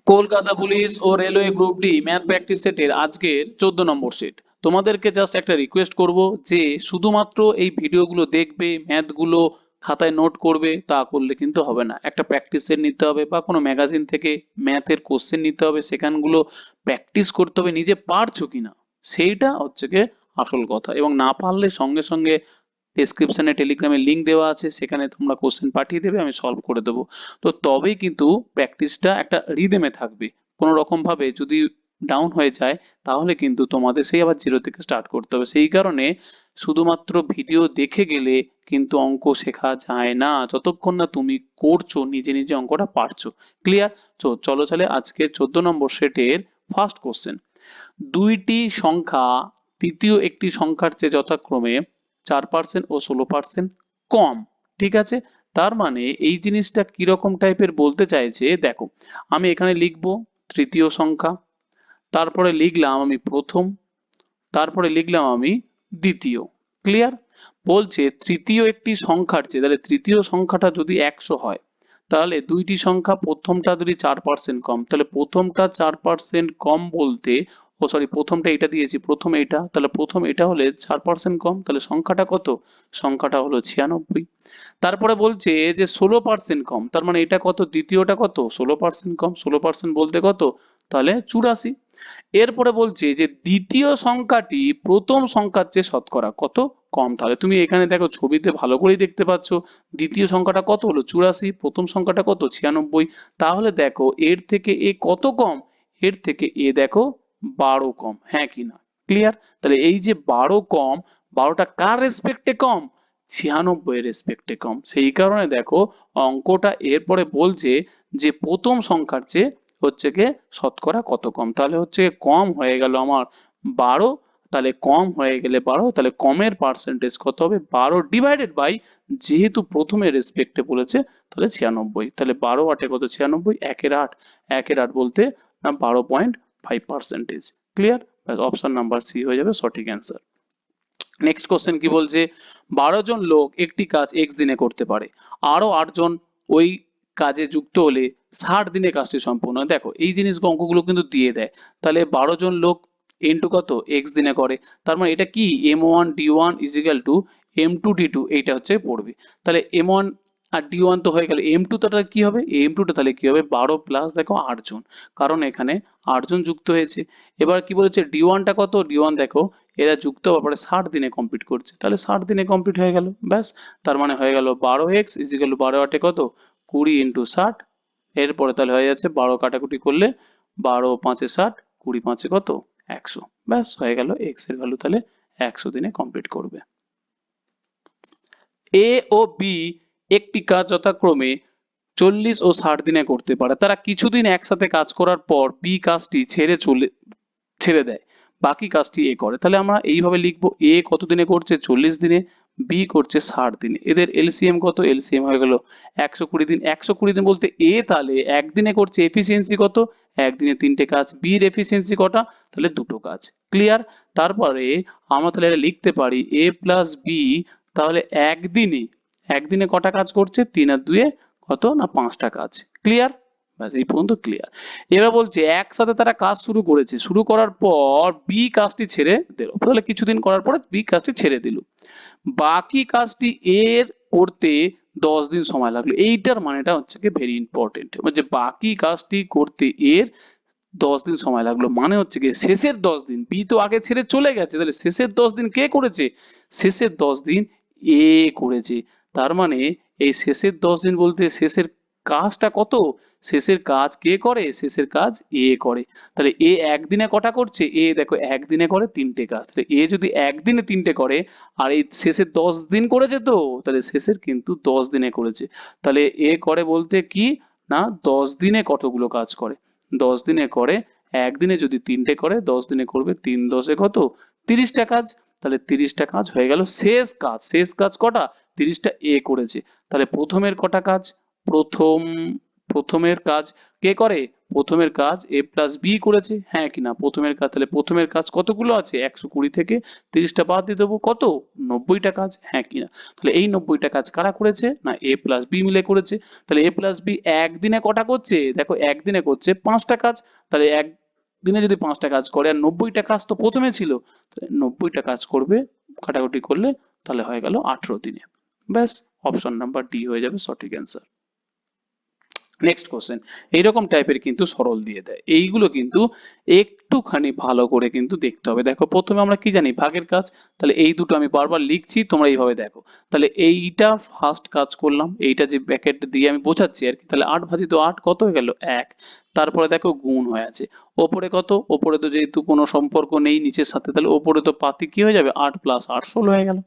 Kolkata police ও railway group D math practice সেটের আজকের 14 নম্বর সেট। তোমাদেরকে জাস্ট একটা রিকোয়েস্ট করব যে শুধুমাত্র এই ভিডিওগুলো দেখবে, ম্যাথগুলো খাতায় নোট করবে, তা করলে কিন্তু হবে না। একটা প্র্যাকটিস সেট নিতে হবে বা কোনো ম্যাগাজিন থেকে ম্যাথের কোশ্চেন নিতে হবে, সেখানগুলো প্র্যাকটিস করতে হবে নিজে পারছো কিনা, সেইটা হচ্ছে গিয়ে আসল কথা। এবং না পারলে সঙ্গে সঙ্গে ডেসক্রিপশনে টেলিগ্রামে লিংক দেওয়া আছে, সেখানে তোমরা কোশ্চেন পাঠিয়ে দেবে, আমি সলভ করে দেবো। তো তবেই কিন্তু প্র্যাকটিসটা একটা রিদেমে থাকবে। কোনো রকম ভাবে যদি ডাউন হয়ে যায় তাহলে কিন্তু তোমাদের সেই আবার জিরো থেকে স্টার্ট করতে হবে। সেই কারণে শুধুমাত্র ভিডিও দেখে গেলে কিন্তু অঙ্ক শেখা যায় না, যতক্ষণ না তুমি করছো, নিজে নিজে অঙ্কটা পারছো। ক্লিয়ার? তো চলো চলে আজকের 14 নম্বর সেটের ফার্স্ট কোশ্চেন। দুইটি সংখ্যা তৃতীয় একটি সংখ্যার চেয়ে যথাক্রমে 4% ও 16% কম। ঠিক আছে? তার মানে এই জিনিসটা কিরকম টাইপের বলতে চাইছে দেখো। আমি এখানে লিখবো তৃতীয় সংখ্যা, তারপরে লিখলাম আমি প্রথম, তারপরে লিখলাম আমি দ্বিতীয়। ক্লিয়ার? বলছে তৃতীয় একটি সংখ্যার চেয়ে, তাহলে তৃতীয় সংখ্যাটা যদি 100 হয়, তাহলে দুইটি সংখ্যা প্রথমটা যদি 4% কম, তাহলে প্রথমটা 4% কম বলতে, ও সরি, প্রথমটা এটা দিয়েছি, প্রথম এটা, তাহলে প্রথম এটা হলে 4% কম, তাহলে সংখ্যাটা কত? সংখ্যাটা হলো 96। তারপরে বলছে যে 16% কম, তার মানে এটা কত? দ্বিতীয়টা কত? 16% কম, 16% বলতে কত? তাহলে 84। এরপরে বলছে যে দ্বিতীয় সংখ্যাটি প্রথম সংখ্যার চেয়ে শতকরা কত কম। তাহলে তুমি এখানে দেখো, ছবিতে ভালো করেই দেখতে পাচ্ছ দ্বিতীয় সংখ্যাটা কত হলো 84, প্রথম সংখ্যাটা কত 96। তাহলে দেখো এর থেকে এ কত কম? এর থেকে এ দেখো 12 কম, হ্যাঁ কি না? ক্লিয়ার? তাহলে এই যে 12 কম, 12টা কার রেসপেক্টে কম? 96 এর রেসপেক্টে কম। সেই কারণে দেখো অঙ্কটা এরপরে বলছে যে প্রথম সংখ্যার চেয়ে হচ্ছে গিয়ে শতকরা কত কম। তাহলে হচ্ছে কম হয়ে গেল আমার 12, তাহলে কম হয়ে গেলে 12, তাহলে কমের পার্সেন্টেজ কত হবে? 12 ডিভাইডেড বাই, যেহেতু প্রথমের রেসপেক্টে বলেছে, তাহলে 96। তাহলে 12 আটে কত? 96, একের 8, একের 8 বলতে না 12.5%। ক্লিয়ার? অপশন নাম্বার সি হয়ে যাবে সঠিক অ্যান্সার। নেক্সট কোশ্চেন কি বলছে? 12 জন লোক একটি কাজ এক্স দিনে করতে পারে, আরো 8 জন ওই কাজে যুক্ত হলে 60 দিনে কাজটি সম্পূর্ণ হয়। দেখো এই জিনিসগুলো অঙ্কগুলো কিন্তু দিয়ে দেয়। তাহলে 12 জন লোক ইন্টু কত? এক্স দিনে করে, তার মানে এটা কি? m1d1 ইজিক্যাল টু m2d2, এইটা হচ্ছে পড়বে। তাহলে m1 আর d1 তো হয়ে গেল, m2 টা কি হবে? m2 টা তাহলে কি হবে? 12 প্লাস দেখো 8 জন, কারণ এখানে 8 জন যুক্ত হয়েছে। এবার কি বলেছে? d1 টা কত? d1 দেখো এরা যুক্ত হওয়ার পরে 60 দিনে কমপ্লিট করছে, তাহলে 60 দিনে কমপ্লিট হয়ে গেল, ব্যাস। তার মানে হয়ে গেল 12x ইজিক্যাল টু 12 আটে কত? 20 ইন্টু 60। এরপরে তাহলে হয়ে যাচ্ছে 12 কাটাকুটি করলে 12 5 60, 20 5 কত? 100। ব্যাস হয়ে গেল, এক্স এর ভ্যালু তাহলে 100 দিনে কমপ্লিট করবে। এ ও বি একটি কাজ যথাক্রমে 40 ও 60 দিনে করতে পারে। তারা কিছুদিন একসাথে কাজ করার পর বি কাজটি ছেড়ে দেয়, বাকি কাজটি এ করে। তাহলে আমরা এইভাবে লিখবো, এ কত দিনে করছে? 40 দিনে, বি করছে 60 দিনে। এদের এলসিএম কত? এলসিএম হয়ে গেল 120 দিন। 120 দিন বলতে এ তাহলে একদিনে করছে, এফিসিয়েন্সি কত? একদিনে 3টে কাজ। বির এফিসিয়েন্সি কটা? তাহলে 2টো কাজ। ক্লিয়ার? তারপরে আমরা তাহলে এটা লিখতে পারি এ প্লাস বি, তাহলে একদিনে, একদিনে কটা কাজ করছে? 3 আর 2 কত না 5টা কাজ। ক্লিয়ার? ব্যাস এই পর্যন্ত ক্লিয়ার। এবার বলছে একসাথে তারা কাজ শুরু করেছে, শুরু করার পর বি কাজটি ছেড়ে দিল, তাহলে কিছুদিন করার পরে বি কাজটি ছেড়ে দিল, বাকি কাজটি এর করতে 10 দিন সময় লাগলো। এইটার মানেটা হচ্ছে কি ভেরি ইম্পর্টেন্ট, যে বাকি কাজটি করতে এর 10 দিন সময় লাগলো, মানে হচ্ছে কি শেষের 10 দিন, বি তো আগে ছেড়ে চলে গেছে, তাহলে শেষের 10 দিন কে করেছে? শেষের 10 দিন এ করেছে। তার মানে এই শেষের 10 দিন বলতে শেষের কাজটা কত? শেষের কাজ কে করে? শেষের কাজ এ করে। তাহলে এ একদিনে কটা করছে? এ দেখো একদিনে করে 3টে কাজ। তাহলে এ যদি একদিনে 3টে করে আর এই শেষের 10 দিন করেছে, তো তাহলে শেষের কিন্তু 10 দিনে করেছে। তাহলে এ করে বলতে কি না 10 দিনে কতগুলো কাজ করে? 10 দিনে করে, একদিনে যদি 3টে করে, 10 দিনে করবে 3 10 কত? 30টা কাজ। তাহলে 30টা কাজ হয়ে গেল শেষ কাজ। শেষ কাজ কটা? 30টা এ করেছে। তাহলে প্রথমের কটা কাজ? প্রথম প্রথমের কাজ কে করে? প্রথমের কাজ a প্লাস বি করেছে, হ্যাঁ কিনা? প্রথমের কাজ, তাহলে প্রথমের কাজ কতগুলো আছে? 120 থেকে 30টা বাদ দিয়ে দেবো, কত? 90টা কাজ, হ্যাঁ কিনা? তাহলে এই 90টা কাজ কারা করেছে? না a প্লাস বি মিলে করেছে। তাহলে a প্লাস বি একদিনে কটা করছে? দেখো একদিনে করছে 5টা কাজ। তাহলে একদিনে যদি 5টা কাজ করে, আর 90টা কাজ তো প্রথমে ছিল, তাহলে 90টা কাজ করবে কাটাকুটি করলে, তাহলে হয়ে গেল 18 দিনে। ব্যাস, অপশন নাম্বার ডি হয়ে যাবে সঠিক অ্যান্সার। নেক্সট কোশ্চেন, এইরকম টাইপের কিন্তু সরল দিয়ে দেয়, এইগুলো কিন্তু একটুখানি ভালো করে কিন্তু দেখতে হবে। দেখো প্রথমে আমরা কি জানি? ভাগের কাজ। তাহলে এই দুটো আমি বারবার লিখছি, তোমরা এইভাবে দেখো। তাহলে এইটা ফার্স্ট কাজ করলাম, এইটা যে ব্র্যাকেট দিয়ে আমি বোঝাচ্ছি আর কি। তাহলে 8 ভাজিত 8 কত হয়ে গেল? 1। তারপরে দেখো গুণ হয়ে আছে, ওপরে কত? ওপরে তো যেহেতু কোনো সম্পর্ক নেই নিচের সাথে, তাহলে ওপরে তো পাতি কি হয়ে যাবে? 8 প্লাস 8 16 হয়ে গেল।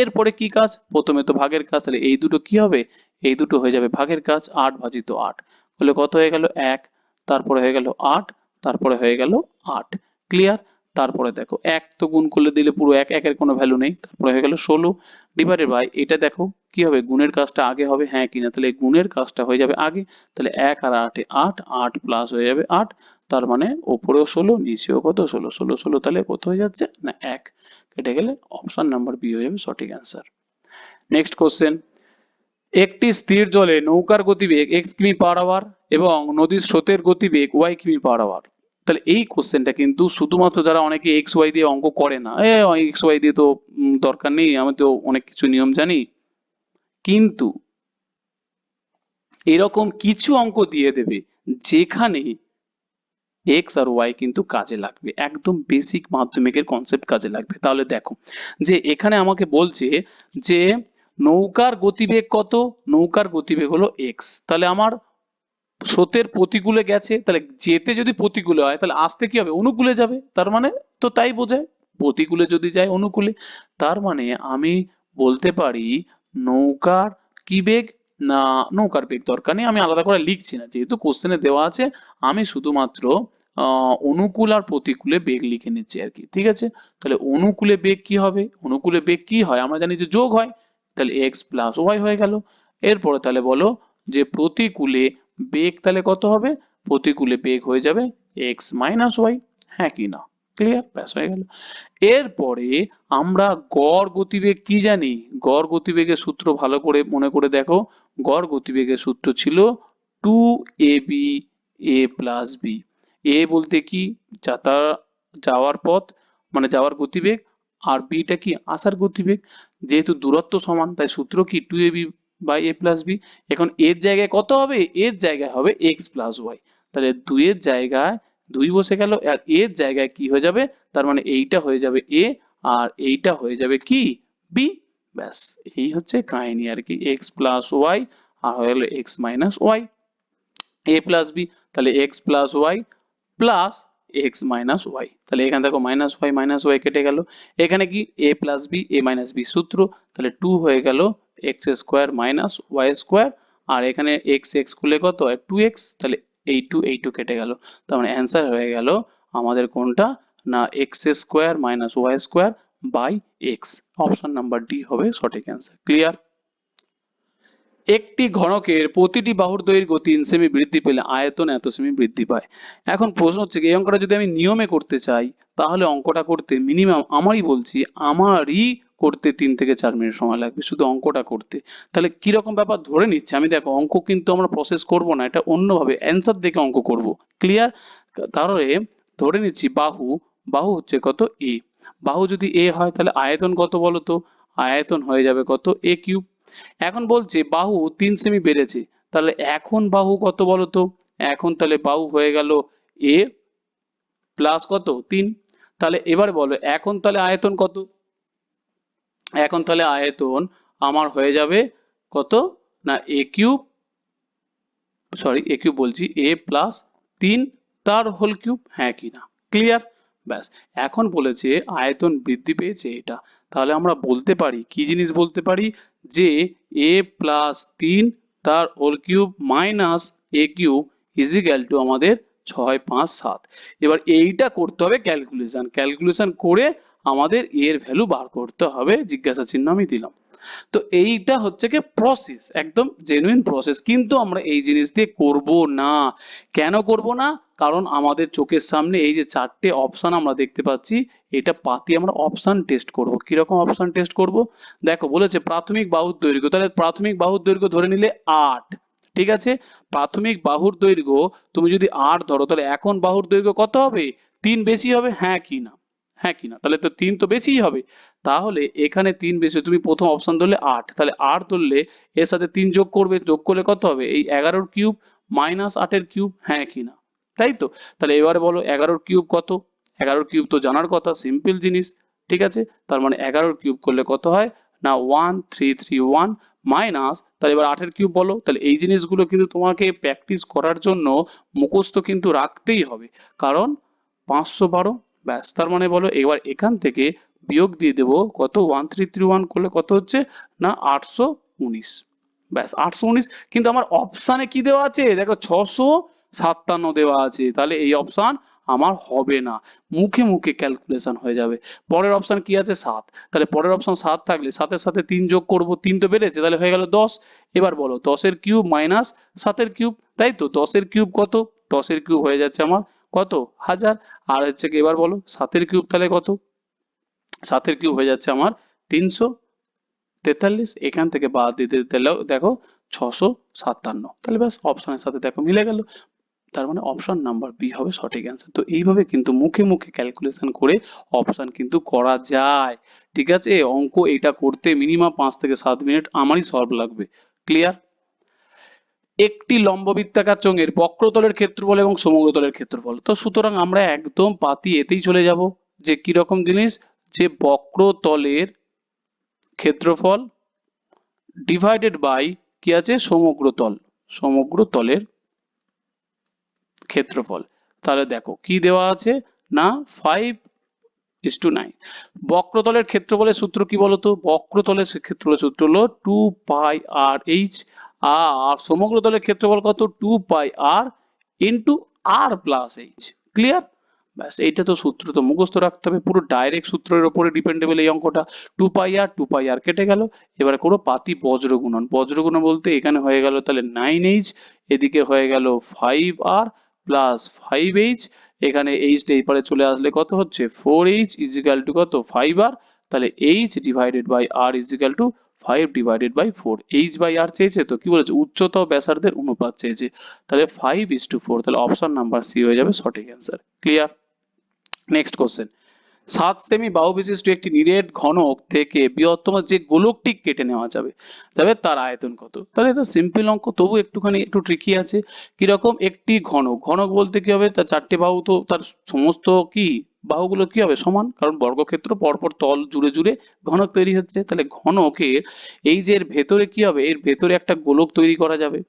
এরপরে কি কাজ? প্রথমে তো ভাগের কাজ, তাহলে এই দুটো কি হবে? এই দুটো হয়ে যাবে ভাগের কাজ। 8 ভাজিত 8 হলে কত হয়ে গেল? 1। তারপরে হয়ে গেল 8, তারপরে হয়ে গেল 8। ক্লিয়ার? তারপরে দেখো 1 তো গুণ করলে দিলে পুরো 1, 1 এর কোনো ভ্যালু নেই। তারপরে হয়ে গেল 16 ডিভাইডেড বাই, এটা দেখো কি হবে? গুণের কাজটা আগে হবে, হ্যাঁ কিনা? তাহলে গুণের কাজটা হয়ে যাবে আগে। তাহলে 1 আর 8 এ 8, 8 প্লাস হয়ে যাবে 8। তার মানে ওপরেও 16, নিচেও কত? 16, 16, 16, তাহলে কত হয়ে যাচ্ছে? না 1। কেটে গেলে অপশন নাম্বার বি হয়ে যাবে সঠিক অ্যান্সার। নেক্সট কোশ্চেন, একটি স্থির জলে নৌকার গতিবেগ x কিমি পার আওয়ার এবং নদীর স্রোতের গতিবেগ y কিমি পার আওয়ার। তাহলে এই কোশ্চেনটা কিন্তু শুধুমাত্র যারা অনেকে এক্স ওয়াই দিয়ে অঙ্ক করে না, এক্স ওয়াই দিয়ে তো দরকার নেই, আমি তো অনেক কিছু নিয়ম জানি, কিন্তু এরকম কিছু অঙ্ক দিয়ে দেবে যেখানে এক্স আর ওয়াই কিন্তু কাজে লাগবে, একদম বেসিক মাধ্যমিকের কনসেপ্ট কাজে লাগবে। তাহলে দেখো যে এখানে আমাকে বলছে যে নৌকার গতিবেগ কত? নৌকার গতিবেগ হলো এক্স। তাহলে আমার স্রোতের প্রতিকূলে গেছে, তাহলে যেতে যদি প্রতিকূলে হয় তাহলে আসতে কি হবে? অনুকূলে যাবে। তার মানে তো তাই বোঝায়, প্রতিকূলে যদি যায় অনুকূলে। তার মানে আমি বলতে পারি নৌকার কি বেগ? না, নৌকার বেগ দরকার নেই, আমি আলাদা করে লিখছি না, যেহেতু কোশ্চেনে দেওয়া আছে আমি শুধুমাত্র অনুকূল আর প্রতিকূলে বেগ লিখে নিচ্ছি আর কি। ঠিক আছে? তাহলে অনুকূলে বেগ কি হবে? অনুকূলে বেগ কি হয়? আমরা জানি যে যোগ হয়, তাহলে এক্স প্লাস ওয়াই হয়ে গেল। এরপরে তাহলে বলো যে প্রতিকূলে বেগ তাহলে কত হবে? প্রতিকূলে বেগ হয়ে যাবে এক্স মাইনাস ওয়াই, হ্যাঁ কি না? ক্লিয়ার? ব্যাস হয়ে গেল। এরপরে আমরা গড় গতিবেগ কি জানি? গড় গতিবেগের সূত্র ভালো করে মনে করে দেখো। গড় গতিবেগের সূত্র ছিল 2ab a প্লাস বি। এ বলতে কি? যাওয়ার পথ, মানে যাওয়ার গতিবেগ, আর বিটা কি? আসার গতিবেগ। যেহেতু দূরত্ব সমান তাই সূত্র কি? 2ab by a plus B. এখন এর জায়গায় কত হবে? এর জায়গায় হবে এক্স প্লাস ওয়াই। তাহলে 2 এর জায়গায় 2 বসে গেল, আর এর জায়গায় কি হয়ে যাবে? তার মানে এইটা হয়ে যাবে এ, আর এইটা হয়ে যাবে কি? বি। ব্যাস, এই হচ্ছে কাহিনী আর কি। এক্স প্লাস ওয়াই আর হয়ে গেল X minus Y, A plus B. তাহলে X plus Y plus X minus Y. তাহলে এখানে দেখো মাইনাস ওয়াই কেটে গেল। এখানে কি? A plus B, A minus B সূত্র। তাহলে 2 হয়ে গেল X square minus Y square, আর এখানে এক্স এক্স খুলে কত হয়? 2x। তাহলে এই টু কেটে গেল। তার মানে অ্যান্সার হয়ে গেল আমাদের কোনটা? না x square minus Y square by x. Option number D হবে সঠিক অ্যান্সার। ক্লিয়ার? একটি ঘনকের প্রতিটি বাহুর দৈর্ঘ্য 3 সেমি বৃদ্ধি পেলে আয়তন এত সেমি বৃদ্ধি পায়। এখন প্রশ্ন হচ্ছে এই অঙ্কটা যদি আমি নিয়মে করতে চাই, তাহলে অঙ্কটা করতে মিনিমাম আমারই করতে 3 থেকে 4 মিনিট সময় লাগবে শুধু অঙ্কটা করতে। তাহলে কিরকম ব্যাপার ধরে নিচ্ছে আমি, দেখো অঙ্ক কিন্তু আমরা প্রসেস করব না, এটা অন্যভাবে অ্যান্সার দেখে অঙ্ক করব। ক্লিয়ার? তাহলে ধরে নিচ্ছি বাহু হচ্ছে কত? এ। বাহু যদি এ হয় তাহলে আয়তন কত বলো তো? আয়তন হয়ে যাবে কত? এ কিউব। এখন বলছে বাহু 3 সেমি বেড়েছে, তাহলে এখন বাহু কত বলতো? এখন তাহলে বাহু হয়ে গেল এ প্লাস কত? 3। তাহলে এবারে বলো এখন তাহলে আয়তন কত? এখন তাহলে আয়তন আমার হয়ে যাবে কত? না এ কিউব, সরি এ কিউব বলছি, এ প্লাস 3 তার হোল কিউব, হ্যাঁ কি না? ক্লিয়ার? ব্যাস, এখন বলেছে আয়তন বৃদ্ধি পেয়েছে এটা, তাহলে আমরা বলতে পারি কি জিনিস বলতে পারি? যে এ প্লাস 3 তার whole cube minus a cube is equal to আমাদের 6 5 7। এবার এইটা করতে হবে ক্যালকুলেশন করে আমাদের এর ভ্যালু বার করতে হবে, জিজ্ঞাসা চিহ্ন আমি দিলাম। তো এইটা হচ্ছে কি প্রসেস, একদম জেনুইন প্রসেস, কিন্তু আমরা এই জিনিস দিয়ে করব না। কেন করব না? কারণ আমাদের চোখের সামনে এই যে চারটে অপশন আমরা দেখতে পাচ্ছি, এটা পাতি আমরা অপশন টেস্ট করব। কিরকম অপশন টেস্ট করব? দেখো বলেছে প্রাথমিক বাহুর দৈর্ঘ্য, তাহলে প্রাথমিক বাহুর দৈর্ঘ্য ধরে নিলে 8, ঠিক আছে। প্রাথমিক বাহুর দৈর্ঘ্য তুমি যদি 8 ধরো, তাহলে এখন বাহুর দৈর্ঘ্য কত হবে? 3 বেশি হবে, হ্যাঁ কি না? হ্যাঁ কি না? তাহলে তো 3 তো বেশিই হবে। তাহলে এখানে 3 বেশি, তুমি প্রথম অপশন ধরলে 8, তাহলে 8 ধরলে এর সাথে 3 যোগ করবে, যোগ করলে কত হবে? এই 11 কিউব মাইনাস 8 কিউব, হ্যাঁ কি না? তাই তো? তাহলে এবারে বলো 11 কিউব কত? 11 কিউব তো জানার কথা, সিম্পল জিনিস, ঠিক আছে। তার মানে 11 কিউব করলে কত হয় না 1331 মাইনাস, তাহলে এবার 8 কিউব বলো। তাহলে এই জিনিসগুলো কিন্তু তোমাকে প্র্যাকটিস করার জন্য মুখস্থ কিন্তু রাখতেই হবে, কারণ 512, ব্যাস। তার মানে বলো এবার এখান থেকে বিয়োগ দিয়ে দেবো কত, 1331 করলে কত হচ্ছে না 819, ব্যাস 819। কিন্তু আমার অপশানে কি দেওয়া আছে দেখো, 657 দেওয়া আছে, তাহলে এই অপশান আমার হবে না, মুখে মুখে ক্যালকুলেশন হয়ে যাবে। পরের অপশান কি আছে 7, তাহলে পরের অপশান 7 থাকলে 7-এর সাথে 3 যোগ করব, 3 তো বেড়েছে, তাহলে হয়ে গেল 10। এবার বলো 10 কিউব মাইনাস 7 কিউব, তাই তো 10 কিউব কত? 10 কিউব হয়ে যাচ্ছে আমার কত 1000, আর হচ্ছে কি এবার বলো 7 কিউব তাহলে কত? 7 কিউব হয়ে যাচ্ছে আমার 343, এখান থেকে বাদ দিতে দিলেও দেখো 657, তাহলে ব্যাস অপশনের সাথে দেখো মিলে গেল। তার মানে অপশন নাম্বার বি হবে সঠিক অ্যান্সার। তো এইভাবে কিন্তু মুখে মুখে ক্যালকুলেশন করে অপশন কিন্তু করা যায়, ঠিক আছে। অঙ্ক এটা করতে মিনিমাম 5 থেকে 7 মিনিট আমারই সলভ লাগবে। ক্লিয়ার? একটি লম্ববৃত্তাকার চোঙের বক্রতলের ক্ষেত্রফল এবং সমগ্রতলের ক্ষেত্রফল, তো সুতরাং আমরা একদম পাতি এতেই চলে যাব, যে কি রকম জিনিস, যে বক্রতলের ক্ষেত্রফল ডিভাইডেড বাই কি আছে সমগ্রতল, সমগ্রতলের ক্ষেত্রফল। তাহলে দেখো কি দেওয়া আছে না 5:9। বক্রতলের ক্ষেত্রফলের সূত্র কি বলতো? বক্রতলের ক্ষেত্রফলের সূত্র হলো 2πr/h, আর সমগ্রতলের ক্ষেত্রফল কত? 2πr into r+h। ক্লিয়ার? ব্যাস, এইটা তো সূত্র তো মুখস্থ রাখতে হবে, পুরো ডাইরেক্ট সূত্রের উপরে ডিপেন্ডেবল এই অঙ্কটা। 2πr কেটে গেল। এবারে করো পাতি বজ্র গুণন। বজ্র গুণন বলতে এখানে হয়ে গেল তাহলে 9h, এদিকে হয়ে গেল 5r প্লাস 5h, এখানে h টা এই পারে চলে আসলে কত হচ্ছে 4h ইজিক্যাল টু কত 5r, তাহলে h divided by r is equal to 5 divided by 4। h by r চেয়েছে, তো কি বলেছে উচ্চতা ও ব্যাসার্ধের অনুপাত চেয়েছে, তাহলে 5:4, তাহলে অপশন নাম্বার সি হয়ে যাবে সঠিক answer. Clear? Next question, 7 semi বাহু বিশিষ্ট একটি নিরেট ঘনক থেকে বৃহত্তম যে গোলকটি কেটে নেওয়া যাবে, তবে তার আয়তন কত? তাহলে এটা সিম্পল অঙ্ক, তবু একটুখানি একটু ট্রিকি আছে। কিরকম? একটি ঘনক, ঘনক বলতে কি হবে, তার চারটে বাহু, তো তার সমস্ত কি বাহুগুলো কি হবে সমান, কারণ বর্গক্ষেত্র পরপর তল জুড়ে জুড়ে ঘনক তৈরি হচ্ছে। তাহলে ঘনকের এই যে এর ভেতরে কি হবে, এর ভেতরে একটা গোলক তৈরি করা যাবে,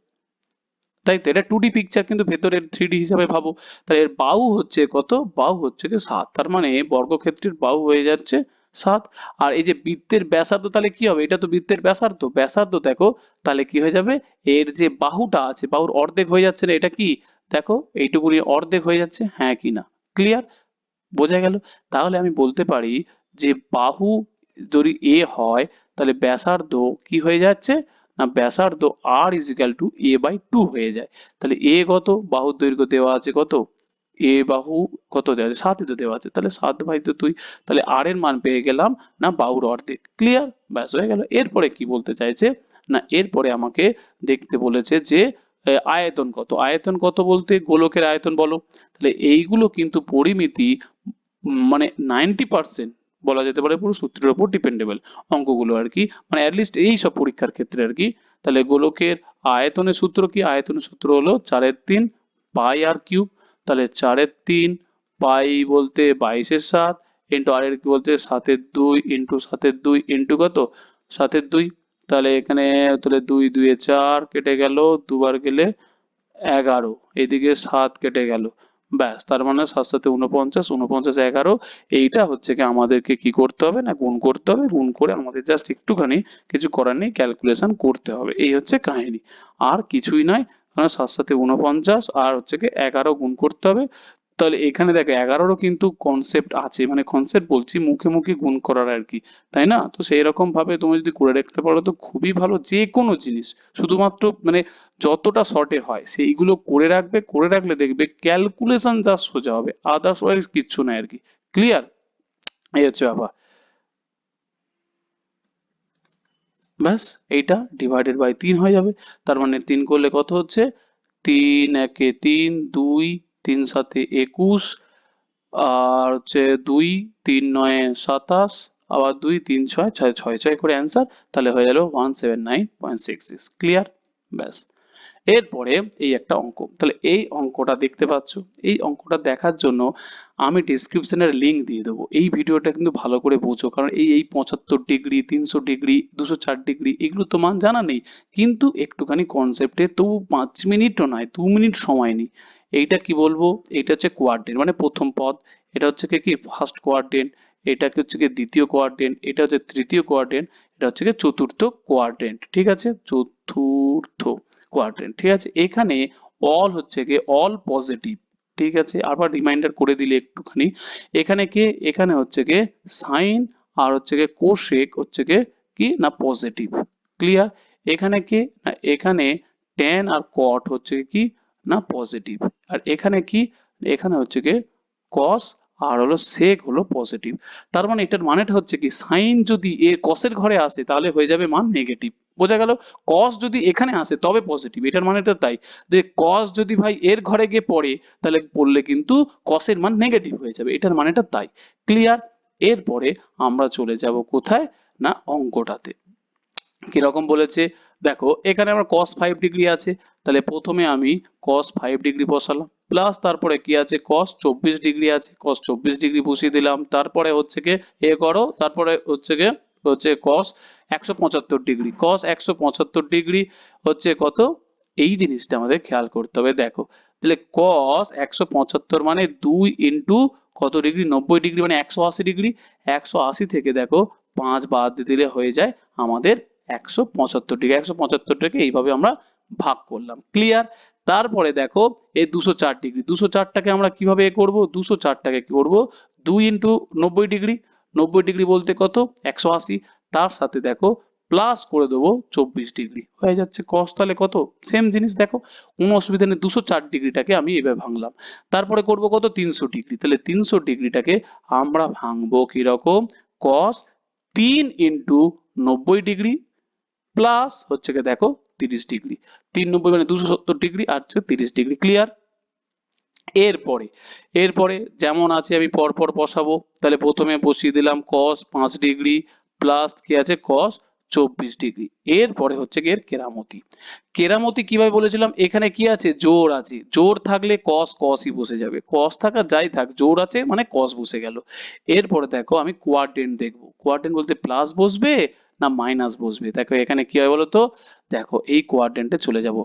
তাই তো। এটা 2D পিকচার, কিন্তু ভেতরের 3D হিসাবে ভাবো। তাহলে এর বাহু হচ্ছে কত? বাহু হচ্ছে কি 7, তার মানে বর্গক্ষেত্রের বাহু হয়ে যাচ্ছে 7। আর এই যে বৃত্তের ব্যাসার্ধ তাহলে কি হবে, এটা তো বৃত্তের ব্যাসার্ধ, ব্যাসার্ধ দেখো তাহলে কি হয়ে যাবে, এর যে বাহুটা আছে বাহুর অর্ধেক হয়ে যাচ্ছে না, এটা কি দেখো এইটুকুনি অর্ধেক হয়ে যাচ্ছে, হ্যাঁ কি না? ক্লিয়ার? বোঝা গেল? তাহলে আমি বলতে পারি যে বাহু যদি এ হয়, তাহলে ব্যাসার্ধ কি হয়ে যাচ্ছে না ব্যাসার্ধ r ইজিক্যাল টু a/2 হয়ে যায়। তাহলে a কত? বাহুর দৈর্ঘ্য দেওয়া আছে কত, a বাহু কত দেওয়া আছে 7ই তো দেওয়া আছে, তাহলে 7/2, তাহলে r এর মান পেয়ে গেলাম না বাহুর অর্ধেক। ক্লিয়ার? ব্যাস হয়ে গেল। এরপরে কি বলতে চাইছে না, এরপরে আমাকে দেখতে বলেছে যে আয়তন কত। আয়তন কত বলতে গোলকের আয়তন বলো। তাহলে এইগুলো কিন্তু পরিমিতি মানে 90% বলা যেতে পারে পুরো সূত্রের উপর ডিপেন্ডেবল অঙ্কগুলো আর কি, মানে অ্যাটলিস্ট এই সব পরীক্ষার ক্ষেত্রে আর কি। তাহলে গোলকের আয়তনের সূত্র কি? আয়তনের সূত্র হলো 4/3 পাই আর কিউব। তাহলে 4/3 পাই বলতে 22/7 ইন্টু আর এর কি বলতে 7/2 ইন্টু 7/2 ইন্টু কত 7/2, তাহলে এখানে তাহলে 2 2 4 কেটে গেল, দুবার গেলে 11, এদিকে 7 কেটে গেল, ব্যাস। তার মানে 7 7 49, 49 11, এইটা হচ্ছে কি আমাদেরকে কি করতে হবে না গুণ করতে হবে, গুণ করে আমাদের জাস্ট একটুখানি কিছু করার নেই ক্যালকুলেশন করতে হবে, এই হচ্ছে কাহিনী, আর কিছুই নয়। কারণ 7 7 49 আর হচ্ছে কি 11 গুণ করতে হবে, তাহলে এখানে দেখো 11রও কিন্তু কনসেপ্ট আছে, মানে কনসেপ্ট বলছি মুখে মুখে গুণ করার আর কি, তাই না? তো সেই রকম ভাবে তুমি যদি করে রাখতে পারো তো খুবই ভালো। যে কোনো জিনিস শুধুমাত্র মানে যতটা শর্টে হয় সেইগুলো করে রাখবে, করে রাখলে দেখবে ক্যালকুলেশন যা সোজা হবে, আদারওয়াইজ কিচ্ছু নাই আর কি। ক্লিয়ার? এই হচ্ছে ব্যাপার। ব্যাস, এইটা ডিভাইডেড বাই 3 হয়ে যাবে। তার মানে 3 করলে কত হচ্ছে? 3 একে 3, 2, 3 সাতে 21, আর হচ্ছে 2, 3 নয়ে 27, আবার 2, 3 6, 6 6 6 করে অ্যান্সার। তাহলে হয়ে গেল 179.66। ক্লিয়ার? ব্যাস। এরপরে এই একটা অঙ্ক, তাহলে এই অঙ্কটা দেখতে পাচ্ছ। এই অঙ্কটা দেখার জন্য আমি ডেসক্রিপশনের লিংক দিয়ে দেবো। এই ভিডিওটা কিন্তু ভালো করে বোঝো, কারণ এই 75 ডিগ্রি, 300 ডিগ্রি, 204 ডিগ্রি এগুলো তো মান জানা নেই, কিন্তু একটুখানি কনসেপ্টে তবু 5 মিনিটও নয় 2 মিনিট সময় নিই। এইটা কি বলবো? এইটা হচ্ছে কোয়াড্রেন্ট, মানে প্রথম পদ। এটা হচ্ছে কি ফার্স্ট কোয়াড্রেন্ট, এটাকে হচ্ছে কি দ্বিতীয় কোয়াড্রেন্ট, এটা হচ্ছে তৃতীয় কোয়াড্রেন্ট, এটা হচ্ছে কি চতুর্থ কোয়াড্রেন্ট। ঠিক আছে? চতুর্থ কোয়াড্রেন্ট। ঠিক আছে? এখানে অল হচ্ছে গিয়ে অল পজিটিভ। ঠিক আছে? আবার রিমাইন্ডার করে দিলে একটুখানি, এখানে কে, এখানে হচ্ছে গিয়ে সাইন আর হচ্ছে গিয়ে কোসেক হচ্ছে গিয়ে কি না পজিটিভ। ক্লিয়ার? এখানে কে না, এখানে ট্যান আর কট হচ্ছে কি না পজিটিভ। আর এখানে কি, এখানে হচ্ছে গিয়ে কস আর হলো সেক হলো পজিটিভ। তার মানে এটার মানেটা হচ্ছে কি, সাইন যদি এর কসের ঘরে আসে তাহলে হয়ে যাবে মান নেগেটিভ। বোঝা গেল? কস যদি এখানে আসে তবে পজিটিভ, এটার মানেটা তাই। যে কস যদি ভাই এর ঘরে গিয়ে পড়ে তাহলে পড়লে কিন্তু কসের মান নেগেটিভ হয়ে যাবে, এটার মানেটা তাই। ক্লিয়ার? এরপরে আমরা চলে যাব কোথায় না অঙ্কটাতে। কিরকম বলেছে দেখো, এখানে আমার cos 5 ডিগ্রি আছে, তাহলে প্রথমে আমি cos 5 ডিগ্রি বসালাম, প্লাস তারপরে কি আছে cos 24 ডিগ্রি আছে, cos 24 ডিগ্রি বসিয়ে দিলাম। তারপরে হচ্ছে কি করো, তারপরে হচ্ছে cos 175 ডিগ্রি, cos 175 ডিগ্রি হচ্ছে কত, এই জিনিসটা আমাদের খেয়াল করতে হবে। দেখো তাহলে cos 175 মানে 2 ইন্টু কত ডিগ্রি, 90 ডিগ্রি মানে 180 ডিগ্রি। 180 থেকে দেখো 5 বাদ দিলে হয়ে যায় আমাদের 175 ডিগ্রি। 175টাকে এইভাবে আমরা ভাগ করলাম। ক্লিয়ার? তারপরে দেখো এই 204 ডিগ্রি, 204টাকে আমরা কিভাবে করব, 204টাকে কি করব, 2 ইন্টু 90 ডিগ্রি, 90 ডিগ্রি বলতে কত 180, তার সাথে দেখো প্লাস করে দেবো 24 ডিগ্রি, হয়ে যাচ্ছে cos। তাহলে কত সেম জিনিস, দেখো কোনো অসুবিধা নেই। 204 ডিগ্রিটাকে আমি এভাবে ভাঙলাম। তারপরে করব কত 300 ডিগ্রি, তাহলে 300 ডিগ্রিটাকে আমরা ভাঙবো কিরকম, cos 3 ইন্টু 90 ডিগ্রি প্লাস হচ্ছে গিয়ে দেখো 30 ডিগ্রি, 390 মানে 270 ডিগ্রি আর হচ্ছে 30 ডিগ্রি। ক্লিয়ার? এরপরে এরপরে যেমন আছে আমি পরপর বসাবো। তাহলে প্রথমে বসিয়ে দিলাম cos 5 ডিগ্রি প্লাস কি আছে cos 24 ডিগ্রি। এরপরে হচ্ছে গিয়ে এর কেরামতি। কেরামতি কিভাবে বলেছিলাম, এখানে কি আছে জোর আছে, জোর থাকলে cos cosই বসে যাবে, cos থাকা যাই থাক জোর আছে মানে cos বসে গেল। এরপরে দেখো আমি কোয়াড্রেন্ট দেখবো, কোয়াড্রেন্ট বলতে প্লাস বসবে না মাইনাস বসবে। দেখো এখানে কি হয় বলতো, দেখো এই কোয়াড্রেন্টে চলে যাব,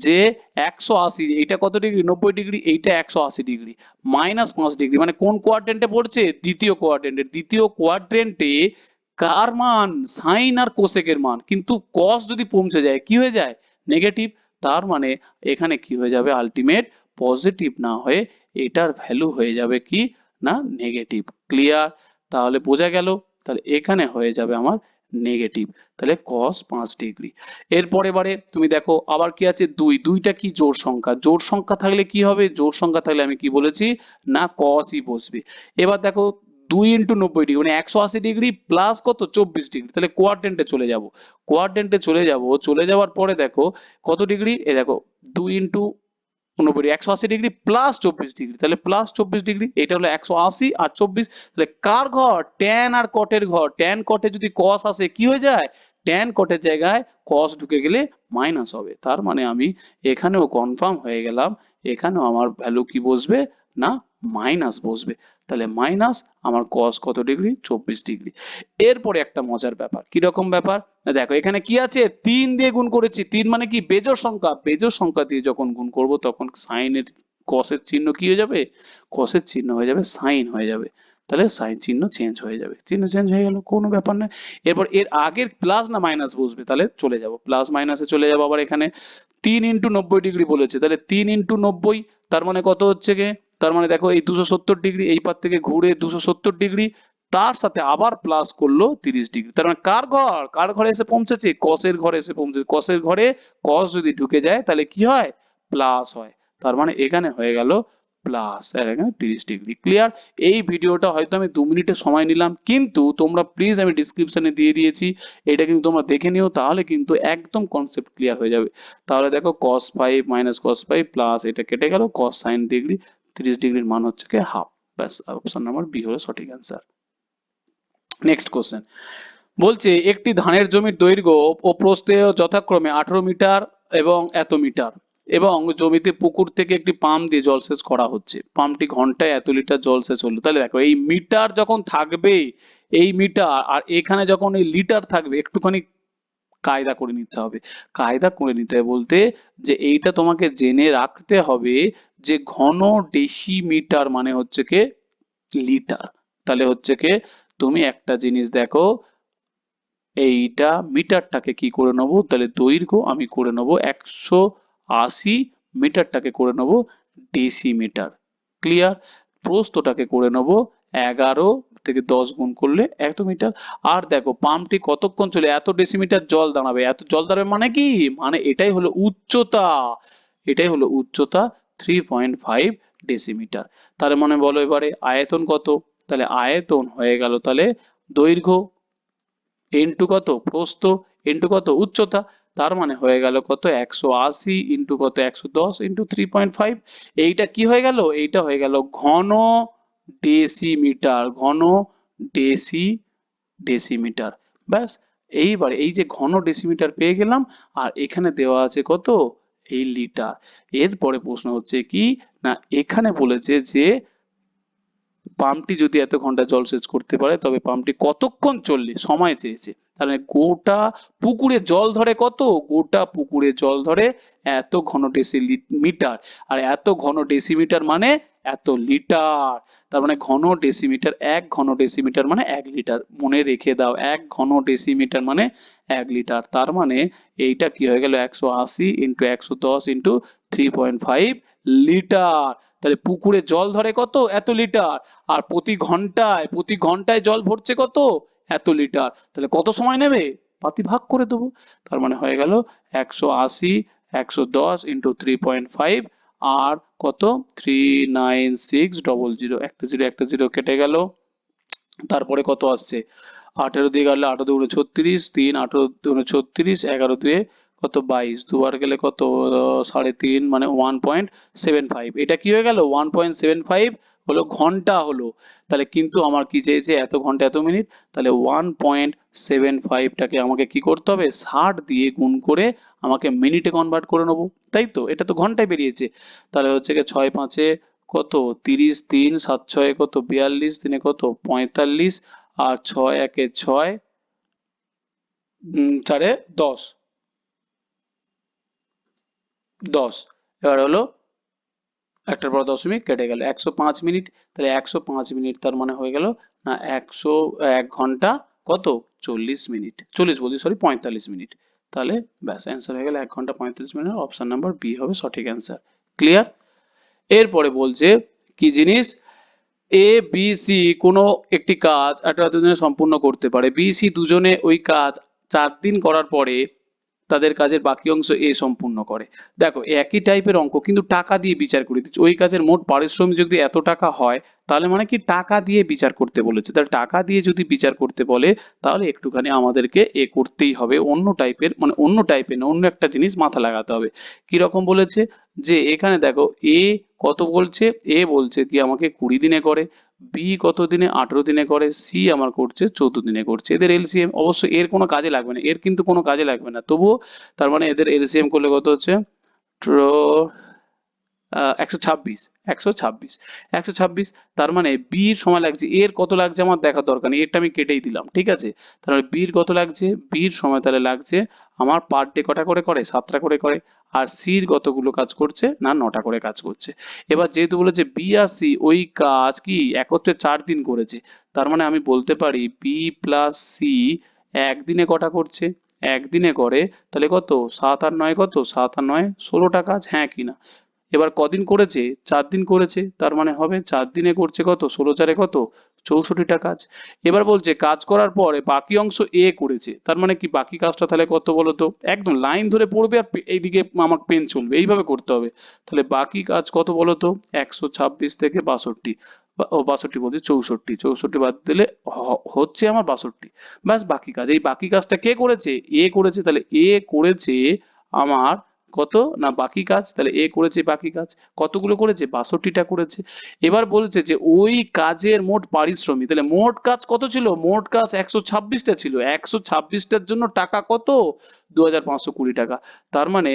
যে 180 এইটা কত ডিগ্রি 90 ডিগ্রি, এইটা 180 ডিগ্রি, মাইনাস 5 ডিগ্রি মানে কোন কোয়াড্রেন্টে পড়ছে, দ্বিতীয় কোয়াড্রেন্টে। দ্বিতীয় কোয়াড্রেন্টে কার মান, সাইন আর কোসেকের মান, কিন্তু কস যদি পৌঁছে যায় কি হয়ে যায় নেগেটিভ। তার মানে এখানে কি হয়ে যাবে আলটিমেট পজিটিভ না হয়ে এটার ভ্যালু হয়ে যাবে কি না নেগেটিভ। ক্লিয়ার? তাহলে বোঝা গেল, তাহলে এখানে হয়ে যাবে আমার নেগেটিভ, তাহলে cos 5 ডিগ্রি। এরপরে বারে তুমি দেখো আবার কি আছে 2, 2টা কি জোড় সংখ্যা, জোড় সংখ্যা থাকলে কি হবে, জোড় সংখ্যা থাকলে আমি কি বলেছি না cosই বসবে। এবার দেখো 2 ইন্টু 90 ডিগ্রি মানে 180 ডিগ্রি প্লাস কত 24 ডিগ্রি, তাহলে কোয়াড্রেন্টে চলে যাব, কোয়াড্রেন্টে চলে যাব, চলে যাওয়ার পরে দেখো কত ডিগ্রি, এ দেখো 2 ইন্টু 90 180 ডিগ্রি প্লাস 24 ডিগ্রি, তাহলে প্লাস 24 ডিগ্রি, এটা হলো 180 আর 24, তাহলে কার ঘর, ট্যান আর কটের ঘর। ট্যান কটে যদি cos আসে কি হয়ে যায়, ট্যান কটের জায়গায় cos ঢুকে গেলে মাইনাস হবে। তার মানে আমি এখানেও কনফার্ম হয়ে গেলাম, এখানেও আমার ভ্যালু কি বসবে না মাইনাস বসবে। তাহলে মাইনাস আমার cos কত ডিগ্রি 24 ডিগ্রি। এরপরে একটা মজার ব্যাপার, কিরকম ব্যাপার দেখো, এখানে কি আছে 3 দিয়ে গুণ করেছি, 3 মানে কি বেজোড় সংখ্যা, বেজোড় সংখ্যা দিয়ে যখন গুণ করব তখন সাইনের কসের চিহ্ন কি হয়ে যাবে, কসের চিহ্ন হয়ে যাবে সাইন হয়ে যাবে। তাহলে সাইন চিহ্ন চেঞ্জ হয়ে যাবে, চিহ্ন চেঞ্জ হয়ে গেল কোনো ব্যাপার নয়। এরপর এর আগের প্লাস না মাইনাস বসবে, তাহলে চলে যাব প্লাস মাইনাসে চলে যাব। আবার এখানে 3 ইন্টু 90 ডিগ্রি বলেছে, তাহলে 3 ইন্টু 90 তার মানে কত হচ্ছে গে, তার মানে দেখো এই 270 ডিগ্রি এই পার থেকে ঘুরে 270 ডিগ্রি, তার সাথে আবার প্লাস করলো 30 ডিগ্রি। তার মানে কার ঘরে এসে পৌঁছেছে? কসের ঘরে এসে পৌঁছেছে। কসের ঘরে কস যদি ঢুকে যায় তাহলে কি হয়? প্লাস হয়। তার মানে এখানে হয়ে গেল প্লাস, আর এখানে 30 ডিগ্রি। ক্লিয়ার? এই ভিডিওটা হয়তো আমি 2 মিনিটের সময় নিলাম, কিন্তু তোমরা প্লিজ, আমি ডিসক্রিপশনে দিয়ে দিয়েছি, এটা কিন্তু তোমরা দেখে নিও, তাহলে কিন্তু একদম কনসেপ্ট ক্লিয়ার হয়ে যাবে। তাহলে দেখো cos 5 মাইনাস cos 5 প্লাস এটা কেটে গেল cos sin ডিগ্রি, 30 ডিগ্রির মান হচ্ছে কি হাফ। ব্যাস, অপশন নাম্বার বি হলো সঠিক অ্যান্সার। নেক্সট কোশ্চেন বলছে একটি ধানের জমির দৈর্ঘ্য ও প্রস্থেয় যথাক্রমে 18 মিটার এবং এত মিটার, এবং জমিতে পুকুর থেকে একটি পাম্প দিয়ে জলসেচ করা হচ্ছে। পাম্পটি ঘন্টায় এত লিটার জলসেচ হলো। তাহলে দেখো এই মিটার যখন থাকবে, এই মিটার, আর এখানে যখন এই লিটার থাকবে, একটুখানি কায়দা করে নিতে হবে। কায়দা করে নিতে হবে বলতে যে এইটা তোমাকে জেনে রাখতে হবে যে ঘন ডেসিমিটার মানে হচ্ছে কে লিটার। তাহলে হচ্ছে কে, তুমি একটা জিনিস দেখো, এইটা মিটারটাকে কি করে নেবো, তাহলে দৈর্ঘ্য আমি করে নেবো 180, মিটারটাকে করে নেবো ডেসিমিটার। ক্লিয়ার? প্রস্থটাকে করে নেবো 11 থেকে 10 গুণ করলে 1 মিটার। আর দেখো পাম্পটি কতক্ষণ চলে, এত ডেসিমিটার জল দাঁড়াবে। এত জল দাঁড়াবে মানে কি, মানে এটাই হলো উচ্চতা, এটাই হলো উচ্চতা 3.5 ডেসিমিটার। তার মানে বলো এবারে আয়তন কত, তাহলে আয়তন হয়ে গেল তাহলে দৈর্ঘ্য ইন্টু কত প্রস্থ ইন্টু কত উচ্চতা। তার মানে হয়ে গেল কত 180 ইন্টু কত 110 ইন্টু 3.5। এইটা কি হয়ে গেল, এইটা হয়ে গেল ঘন ডেসিমিটার, ঘন ডেসি ডেসিমিটার। ব্যাস, এইবার এই যে ঘন ডেসিমিটার পেয়ে গেলাম, আর এখানে দেওয়া আছে কত, এই লিটার। এরপরে প্রশ্ন হচ্ছে কি না, এখানে বলেছে যে পাম্পটি যদি এত ঘন্টা জলসেচ করতে পারে তবে পাম্পটি কতক্ষণ চললে সময় চেয়েছে। তাহলে গোটা পুকুরে জল ধরে কত, গোটা পুকুরে জল ধরে এত ঘন ডেসিমিটার, আর এত ঘন ডেসিমিটার মানে এত লিটার। তার মানে ঘন ডেসিমিটার, 1 ঘন ডেসিমিটার মানে 1 লিটার। মনে রেখে দাও, 1 ঘন ডেসিমিটার মানে 1 লিটার। তার মানে এইটা কি হয়ে গেল 180 ইন্টু 110 ইন্টু 3.5 লিটার। তাহলে পুকুরে জল ধরে কত, এত লিটার, আর প্রতি ঘন্টায় জল ভরছে কত, এত লিটার। তাহলে কত সময় নেবে, পাতি ভাগ করে দেবো। তার মানে হয়ে গেল 180 110 ইন্টু 3.5 আর কত 39600, একটা জিরো একটা জিরো কেটে গেল। তারপরে কত আসছে, 18 দিয়ে গেলে 18 দুগুণে 36, 3 18 দুগুণে 36, 11 দুয়ে কত 22, দুবার গেলে কত 3.5 মানে 1.75। এটা কি হয়ে গেল 1.75 হলো ঘন্টা হলো। তাহলে কিন্তু আমার কি চেয়েছে, এত ঘন্টা এত মিনিট, তাহলে 1.75টাকে আমাকে কি করতে হবে, 60 দিয়ে গুণ করে আমাকে মিনিটে কনভার্ট করে নেবো, তাই তো? এটা তো ঘন্টায় বেরিয়েছে। তাহলে হচ্ছে কি 6 5 কত 30, 3 7 6 কত 42, 3 কত 45, আর 6 1 6, 4 10, 10। এবার হলো একটার পর দশমিক কেটে গেল 105 মিনিট। তাহলে 105 মিনিট তার মানে হয়ে গেল না 1 ঘন্টা কত 40 মিনিট, 40 বলছি সরি 45 মিনিট। তাহলে ব্যাস অ্যান্সার হয়ে গেল 1 ঘন্টা 35 মিনিট। অপশন নাম্বার বি হবে সঠিক অ্যান্সার। ক্লিয়ার? এরপরে বলছে কি জিনিস, এ বি সি কোনো একটি কাজ 18 দিনে সম্পূর্ণ করতে পারে। বি সি দুজনে ওই কাজ 4 দিন করার পরে তাদের কাজের বাকি অংশ এ সম্পূর্ণ করে। দেখো একই টাইপের অঙ্ক কিন্তু টাকা দিয়ে বিচার করে দিচ্ছে। ওই কাজের মোট পারিশ্রমিক যদি এত টাকা হয়, তাহলে মানে কি টাকা দিয়ে বিচার করতে বলেছে। তাহলে টাকা দিয়ে যদি বিচার করতে বলে, তাহলে একটুখানি আমাদেরকে এ করতেই হবে, অন্য টাইপের, মানে অন্য টাইপের না, অন্য একটা জিনিস মাথা লাগাতে হবে। কি রকম বলেছে, যে এখানে দেখো এ কত বলছে, এ বলছে কি আমাকে 20 দিনে করে, বি কত দিনে 18 দিনে করে, সি আমার করছে 14 দিনে করছে। এদের এলসিএম অবশ্য এর কোনো কাজে লাগবে না, এর কিন্তু কোনো কাজে লাগবে না তবুও, তার মানে এদের এলসিএম করলে কত হচ্ছে 126, 126, 126। তার মানে বি এর সময় লাগছে, এর কত লাগছে আমার দেখার দরকার নেই, এরটা আমি কেটেই দিলাম, ঠিক আছে? তাহলে বি এর কত লাগছে, বি এর সময় তাহলে লাগছে আমার পার ডে কটা করে করে 7টা করে করে, আর সি এর কতগুলো কাজ করছে না 9টা করে কাজ করছে। এবার যেহেতু বলেছে বি আর সি ওই কাজ কি একত্রে 4 দিন করেছে, তার মানে আমি বলতে পারি বি প্লাস সি একদিনে কটা করছে, একদিনে করে তাহলে কত 7 আর 9 কত 7 আর 9 16টা কাজ, হ্যাঁ কি না? এবার কদিন করেছে? 4 দিন করেছে, তার মানে হবে 4 দিনে করছে কত? 16 কত? 64টা কাজ। এবার বলছে কাজ করার পরে বাকি অংশ এ করেছে, তার মানে কি বাকি কাজটা তাহলে কত বলো তো? একদম লাইন ধরে পড়বে আর এইদিকে আমার পেন চলবে, এইভাবে করতে হবে। তাহলে বাকি কাজ কত বলো তো? 126 থেকে 62, ও 62 বলছি 64, 64 বাদ দিলে হচ্ছে আমার 62। ব্যাস বাকি কাজ, এই বাকি কাজটা কে করেছে? এ করেছে। তাহলে এ করেছে আমার কত না বাকি কাজ, তাহলে এ করেছে বাকি কাজ। কতগুলো করেছে? 62টা করেছে। এবার বলছে যে ওই কাজের মোট পারিশ্রমিক, তাহলে মোট কাজ কত ছিল? মোট কাজ 126টা ছিল, 126টার জন্য টাকা কত? 2520 টাকা। তার মানে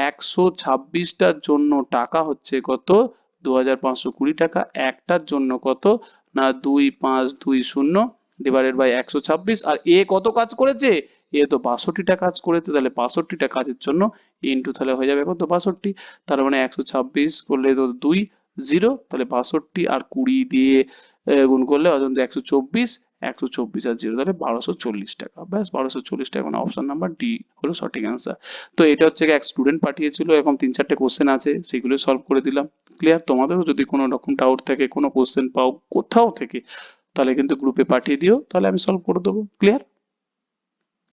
126টার জন্য টাকা হচ্ছে কত? 2520 টাকা। একটার জন্য কত না 2520 ডিভাইডেড বাই 126। আর এ কত কাজ করেছে? এ তো 62টা কাজ করেছে, তাহলে 62টা কাজের জন্য ইন্টু তাহলে হয়ে যাবে কত? 62। তার মানে 126 করলে তো 2 0, তাহলে 62 আর 20 দিয়ে গুণ করলে অজন্তা 124, 124 আর 0 তাহলে 1240 টাকা। ব্যাস 1240 টাকা, মানে অপশন নাম্বার ডি হলো সঠিক অ্যান্সার। তো এটা হচ্ছে এক স্টুডেন্ট পাঠিয়েছিল, এরকম 3-4টে কোশ্চেন আছে, সেগুলো সলভ করে দিলাম। ক্লিয়ার? তোমাদেরও যদি কোনো রকম ডাউট থাকে, কোনো কোশ্চেন পাও কোথাও থেকে, তাহলে কিন্তু গ্রুপে পাঠিয়ে দিও, তাহলে আমি সলভ করে দেবো। ক্লিয়ার?